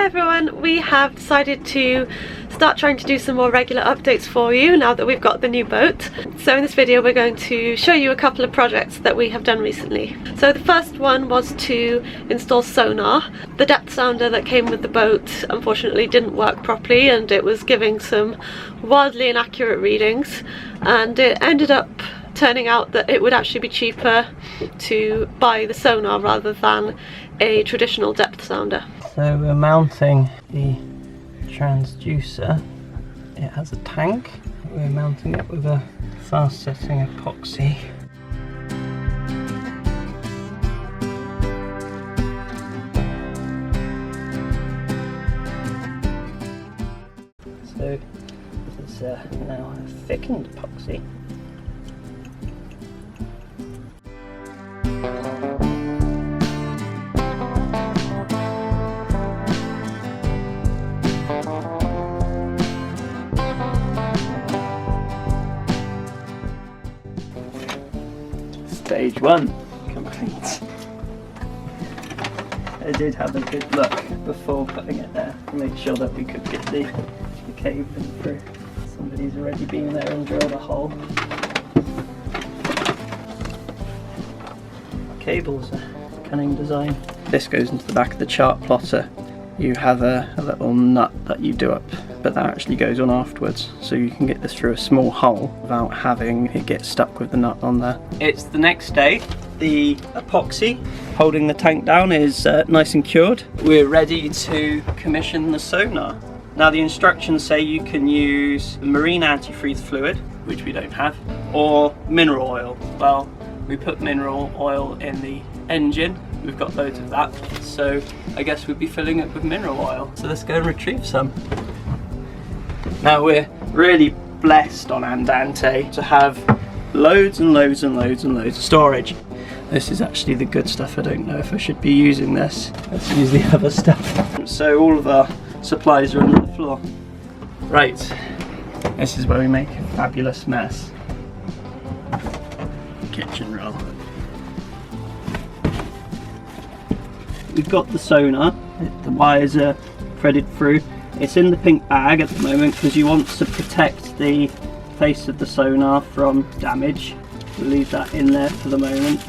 Hi everyone, we have decided to start trying to do some more regular updates for you now that we've got the new boat. So in this video we're going to show you a couple of projects that we have done recently. So the first one was to install Sonar. The depth sounder that came with the boat unfortunately didn't work properly and it was giving some wildly inaccurate readings, and it ended up turning out that it would actually be cheaper to buy the Sonar rather than a traditional depth sounder. So we're mounting the transducer. It has a tank. We're mounting it with a fast setting epoxy. So this is now a thickened epoxy. Stage 1 complete. I did have a good look before putting it there to make sure that we could get the cable through. Somebody's already been there and drilled a hole. Cables are cunning design. This goes into the back of the chart plotter. You have a little nut that you do up, but that actually goes on afterwards, so you can get this through a small hole without having it get stuck with the nut on there. It's the next day. The epoxy holding the tank down is nice and cured. We're ready to commission the Sonar. Now the instructions say you can use marine antifreeze fluid, which we don't have, or mineral oil. Well, we put mineral oil in the engine. We've got loads of that, so I guess we'd be filling it with mineral oil. So let's go and retrieve some. Now we're really blessed on Andante to have loads and loads and loads and loads of storage. This is actually the good stuff. I don't know if I should be using this. Let's use the other stuff. So all of our supplies are under the floor. Right, this is where we make a fabulous mess. Kitchen roll. We've got the Sonar, the wires are threaded through. It's in the pink bag at the moment because you want to protect the face of the Sonar from damage. We'll leave that in there for the moment.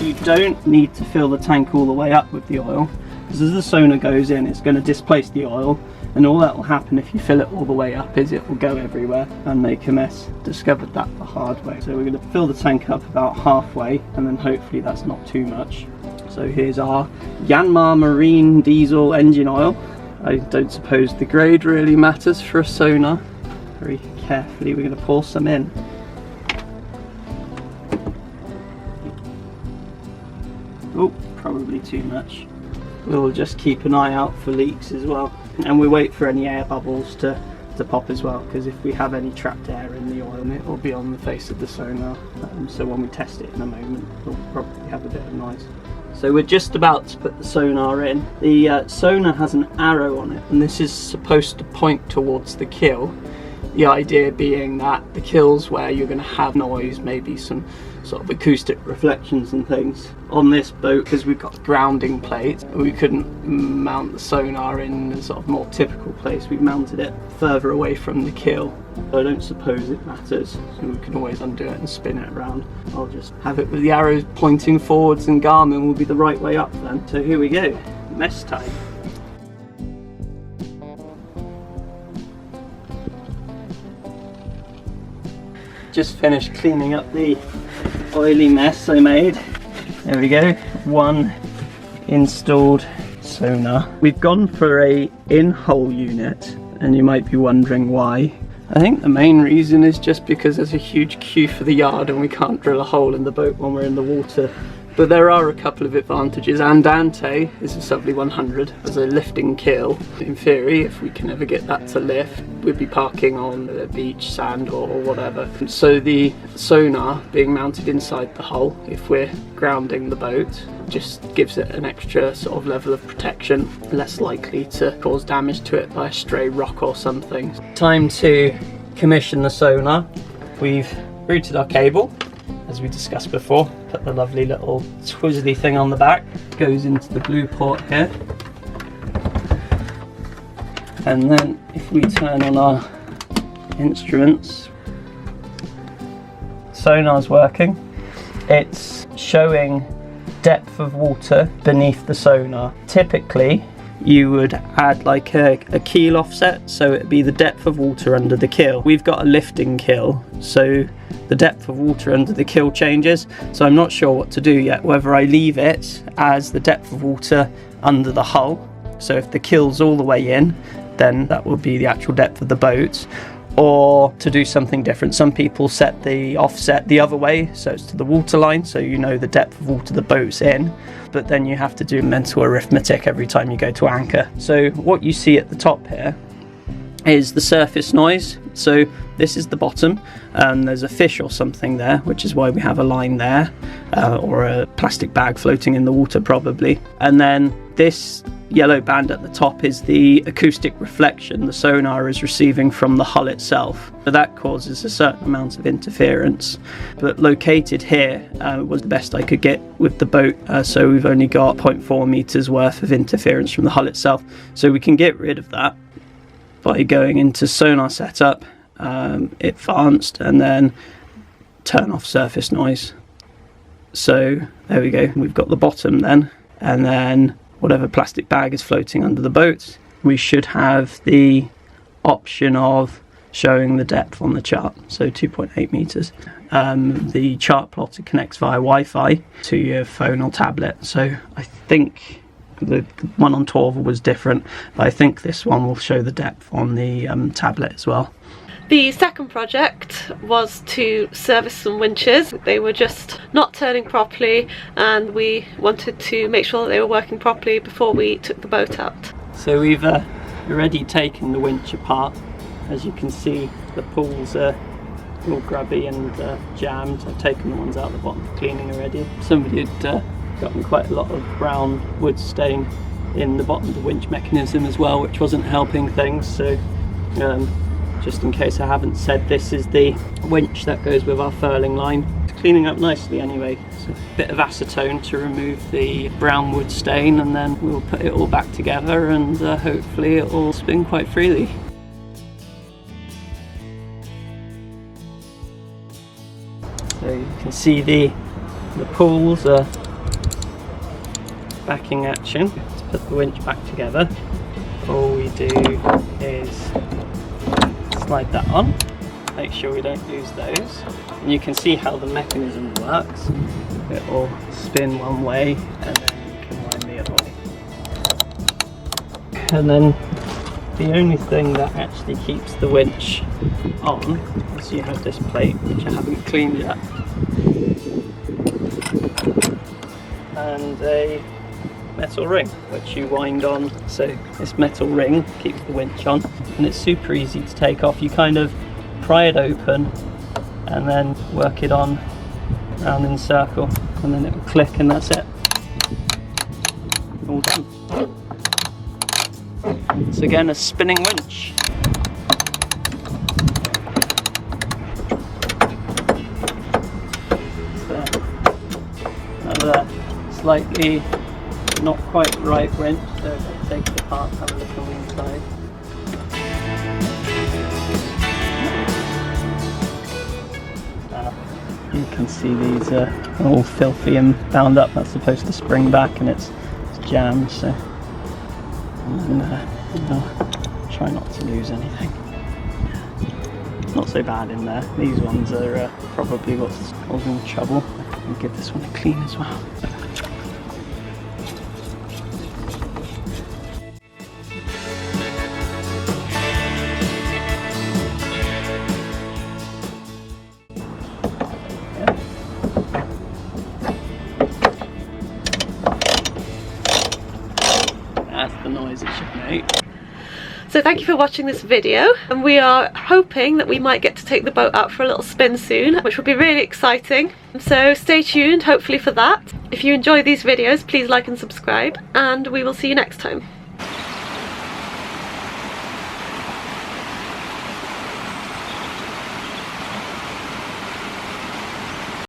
You don't need to fill the tank all the way up with the oil, because as the Sonar goes in it's going to displace the oil, and all that will happen if you fill it all the way up is it will go everywhere and make a mess. Discovered that the hard way. So we're going to fill the tank up about halfway, and then hopefully that's not too much. So here's our Yanmar Marine Diesel engine oil. I don't suppose the grade really matters for a Sonar. Very carefully we're going to pour some in. Oh, probably too much. We'll just keep an eye out for leaks as well. And we wait for any air bubbles to pop as well, because if we have any trapped air in the oil it will be on the face of the Sonar. So when we test it in a moment we'll probably have a bit of noise. So we're just about to put the Sonar in. The Sonar has an arrow on it, and this is supposed to point towards the kill. The idea being that the kill's where you're going to have noise, maybe some sort of acoustic reflections and things. On this boat, because we've got grounding plates, we couldn't mount the Sonar in a sort of more typical place. We've mounted it further away from the kill. I don't suppose it matters, so we can always undo it and spin it around. I'll just have it with the arrows pointing forwards, and Garmin will be the right way up then. So here we go, mess time. Just finished cleaning up the oily mess I made. There we go, one installed Sonar. We've gone for a in-hole unit, and you might be wondering why. I think the main reason is just because there's a huge queue for the yard and we can't drill a hole in the boat when we're in the water. But there are a couple of advantages. Andante is a Southerly 100 as a lifting keel. In theory, if we can ever get that to lift, we'd be parking on the beach, sand or whatever. So the Sonar being mounted inside the hull, if we're grounding the boat, just gives it an extra sort of level of protection, less likely to cause damage to it by a stray rock or something. Time to commission the Sonar. We've routed our cable, as we discussed before. Put the lovely little twizzly thing on the back, goes into the blue port here. And then if we turn on our instruments, sonar's working. It's showing depth of water beneath the sonar. Typically you would add like a keel offset, so it'd be the depth of water under the keel. We've got a lifting keel, so the depth of water under the keel changes, so I'm not sure what to do yet, whether I leave it as the depth of water under the hull, so if the keel's all the way in, then that will be the actual depth of the boat, or to do something different. Some people set the offset the other way, so it's to the water line, so you know the depth of water the boat's in, but then you have to do mental arithmetic every time you go to anchor. So what you see at the top here is the surface noise. So this is the bottom, and there's a fish or something there, which is why we have a line there, or a plastic bag floating in the water probably. And then this yellow band at the top is the acoustic reflection the sonar is receiving from the hull itself. So that causes a certain amount of interference. But located here was the best I could get with the boat, so we've only got 0.4 meters worth of interference from the hull itself. So we can get rid of that by going into sonar setup, advanced, and then turn off surface noise. So there we go, we've got the bottom then, and then whatever plastic bag is floating under the boat, we should have the option of showing the depth on the chart, so 2.8 meters. The chart plotter connects via Wi-Fi to your phone or tablet, so I think the one on Torval was different, but I think this one will show the depth on the tablet as well. The second project was to service some winches. They were just not turning properly, and we wanted to make sure that they were working properly before we took the boat out. So we've already taken the winch apart. As you can see, the pulls are all grubby and jammed. I've taken the ones out the bottom for cleaning already. Somebody had gotten quite a lot of brown wood stain in the bottom of the winch mechanism as well, which wasn't helping things. So just in case I haven't said, this is the winch that goes with our furling line. It's cleaning up nicely anyway. So a bit of acetone to remove the brown wood stain, and then we'll put it all back together, and hopefully it will spin quite freely. So you can see the pulls are backing action. To put the winch back together, all we do is slide that on, make sure we don't lose those, and you can see how the mechanism works. It will spin one way and then you can wind the other way. And then the only thing that actually keeps the winch on is you have this plate, which I haven't cleaned yet, and a metal ring which you wind on. So this metal ring keeps the winch on, and it's super easy to take off. You kind of pry it open and then work it on round in a circle, and then it will click, and that's it, all done. It's again a spinning winch. So another slightly not quite right winch, so let's take it apart, have a look on the inside. You can see these are all filthy and bound up. That's supposed to spring back, and it's jammed, so and I'll try not to lose anything. Not so bad in there. These ones are probably what's causing trouble. I'll give this one a clean as well. That's the noise it should make. So thank you for watching this video, and we are hoping that we might get to take the boat out for a little spin soon, which will be really exciting. So stay tuned, hopefully, for that. If you enjoy these videos, please like and subscribe, and we will see you next time.